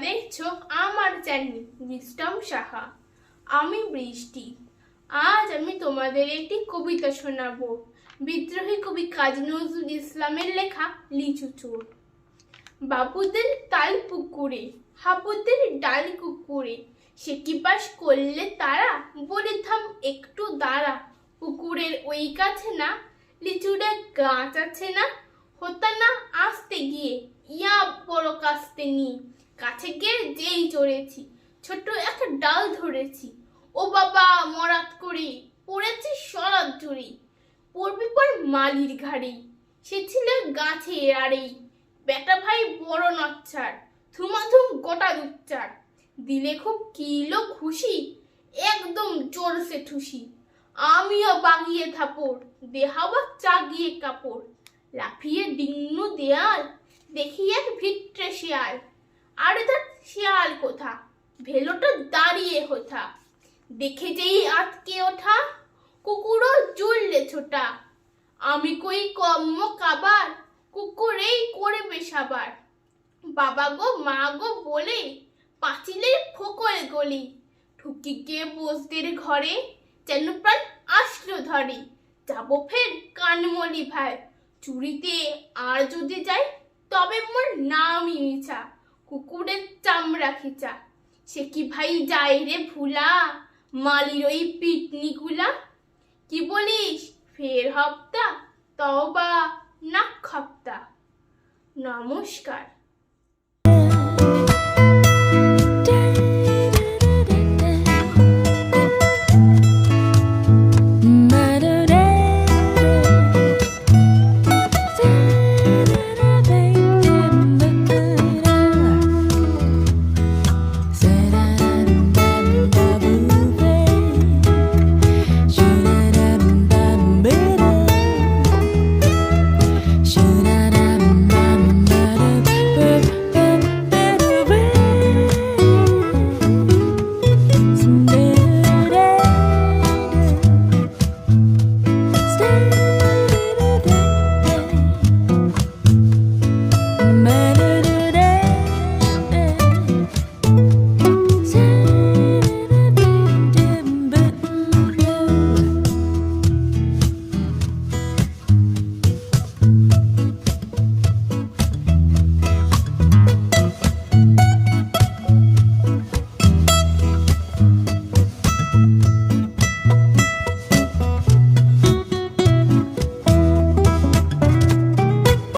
দেখছো আমার channel wisdom Saha. আমি বৃষ্টি। আজ আমি তোমাদের একটি কবিতা শোনাবো। বিদ্রোহী কবি কাজী নজরুল ইসলামের লেখা লিচু চোর। বাবুদের তাল পুকুরে, হাবুদের ডাল কুকুরে, সে কি পাস করলে তারা, বলে থাম একটু দাঁড়া। পুকুরের ওই কাছে না লিচুরে গাছ আছে না, হতা না আসতে গিয়ে ইয়া বড় কাস্তে নি। কাছে গিয়ে যেই চড়েছি, ছোট একটা ডাল ধরেছি, ও বাবা মরাত করে পড়েছি সরাত জুড়ি। পড়বি পর মালির ঘাড়ে, সে ছিল গাছের আড়েই। বেটা ভাই বড় নচ্ছার, থুমাথুম গোটা দুচ্চার, দিলে খুব কিলো খুশি, একদম জোরসে ঠুসি। আমিও বাগিয়ে থাপড়, দেহাবা চাগিয়ে কাপড়, লাফিয়ে ডিঙ্গু দেয়াল, দেখি এক ভিট্রে শিয়াল। আরে তার শিয়াল কোথা, ভেলোটা দাঁড়িয়ে হোথা, দেখে যেই আটকে ওঠা, কুকুরও জুড়লে ছোটা। আমি কই কম্ম কাবার, কুকুরেই করবে সাবার। বাবা গো মা গো বলে পাঁচিলের ফোকরে গলি, ঠুকি গিয়ে বসদের ঘরে, যেন প্রাণ আসলো ধরে। যাবো ফের কানমলি ভাই, চুরিতে আর যদি যাই, তবে মোর নামই মিছা, কুকুরের চামড়া খিচা। সে কি ভাই যায় রে ভুলা, মালির ওই পিটনিগুলা। কি বলিস ফের হপ্তা, তওবা নাক খাপ্তা। নমস্কার।